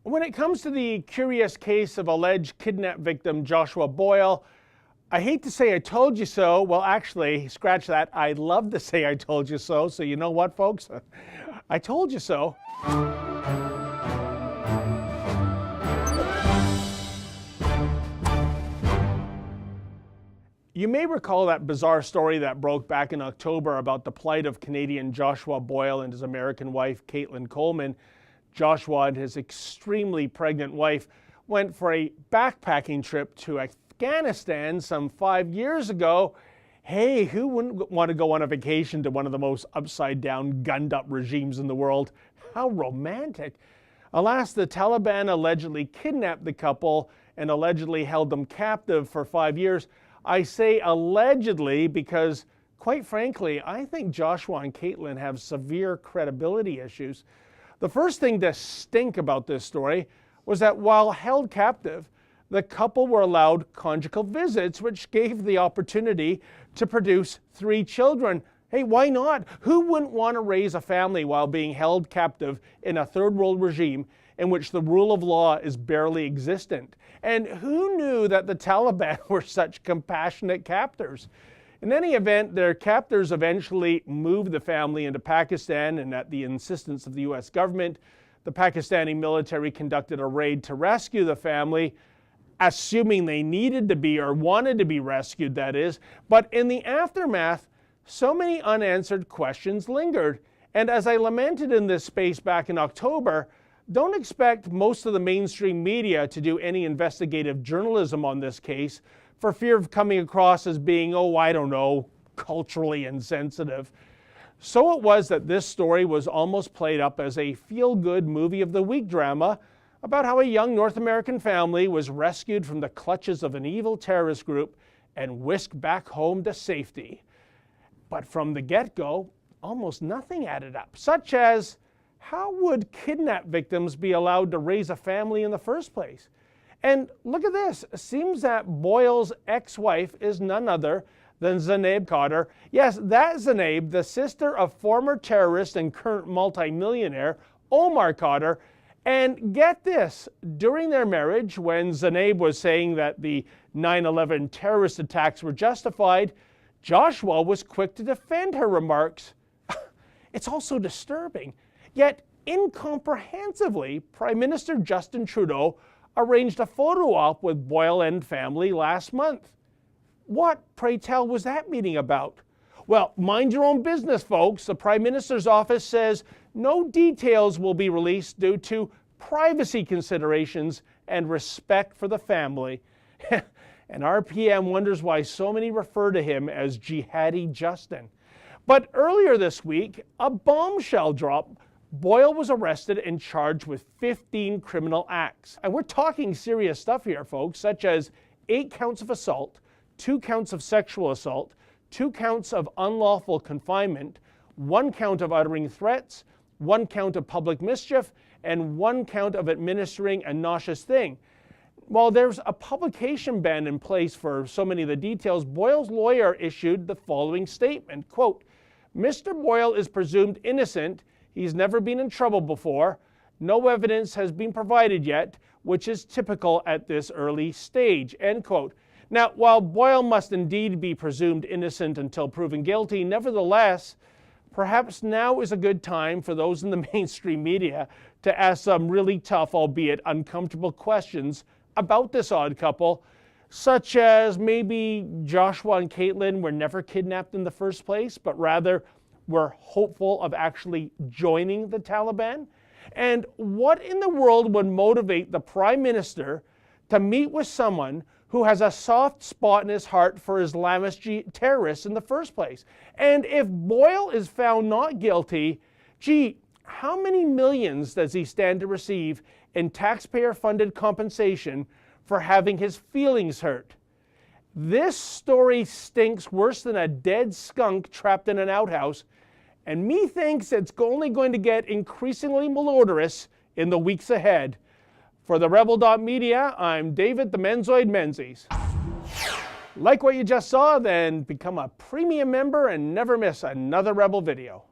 When it comes to the curious case of alleged kidnap victim Joshua Boyle, I hate to say I told you so. Well, actually, scratch that. I love to say I told you so. So you know what, folks? I told you so. You may recall that bizarre story that broke back in October about the plight of Canadian Joshua Boyle and his American wife, Caitlin Coleman. Joshua and his extremely pregnant wife went for a backpacking trip to Afghanistan some 5 years ago. Hey, who wouldn't want to go on a vacation to one of the most upside-down, gunned-up regimes in the world? How romantic. Alas, the Taliban allegedly kidnapped the couple and allegedly held them captive for 5 years. I say allegedly because, quite frankly, I think Joshua and Caitlin have severe credibility issues. The first thing to stink about this story was that while held captive, the couple were allowed conjugal visits, which gave the opportunity to produce 3 children. Hey, why not? Who wouldn't want to raise a family while being held captive in a third world regime in which the rule of law is barely existent? And who knew that the Taliban were such compassionate captors? In any event, their captors eventually moved the family into Pakistan, and at the insistence of the U.S. government, the Pakistani military conducted a raid to rescue the family, assuming they needed to be or wanted to be rescued, that is. But in the aftermath, so many unanswered questions lingered. And as I lamented in this space back in October, don't expect most of the mainstream media to do any investigative journalism on this case for fear of coming across as being, culturally insensitive. So it was that this story was almost played up as a feel-good movie of the week drama about how a young North American family was rescued from the clutches of an evil terrorist group and whisked back home to safety. But from the get-go, almost nothing added up, such as how would kidnap victims be allowed to raise a family in the first place? And look at this. It seems that Boyle's ex-wife is none other than Zainab Khater. Yes, that Zainab, the sister of former terrorist and current multimillionaire Omar Khater. And get this, during their marriage, when Zainab was saying that the 9/11 terrorist attacks were justified, Joshua was quick to defend her remarks. It's also disturbing. Yet, incomprehensibly, Prime Minister Justin Trudeau arranged a photo op with Boyle and family last month. What, pray tell, was that meeting about? Well, mind your own business, folks. The Prime Minister's office says no details will be released due to privacy considerations and respect for the family. And our PM wonders why so many refer to him as Jihadi Justin. But earlier this week, a bombshell dropped. Boyle was arrested and charged with 15 criminal acts. And we're talking serious stuff here, folks, such as 8 counts of assault, 2 counts of sexual assault, 2 counts of unlawful confinement, 1 count of uttering threats, 1 count of public mischief, and 1 count of administering a nauseous thing. While there's a publication ban in place for so many of the details, Boyle's lawyer issued the following statement, quote, "Mr. Boyle is presumed innocent. He's never been in trouble before. No evidence has been provided yet, which is typical at this early stage," end quote. Now, while Boyle must indeed be presumed innocent until proven guilty, nevertheless, perhaps now is a good time for those in the mainstream media to ask some really tough, albeit uncomfortable questions about this odd couple, such as maybe Joshua and Caitlin were never kidnapped in the first place, but rather were hopeful of actually joining the Taliban? And what in the world would motivate the Prime Minister to meet with someone who has a soft spot in his heart for Islamist terrorists in the first place? And if Boyle is found not guilty, how many millions does he stand to receive in taxpayer-funded compensation for having his feelings hurt? This story stinks worse than a dead skunk trapped in an outhouse, and methinks it's only going to get increasingly malodorous in the weeks ahead. For the Rebel.media, I'm David the Menzoid Menzies. Like what you just saw? Then become a premium member and never miss another Rebel video.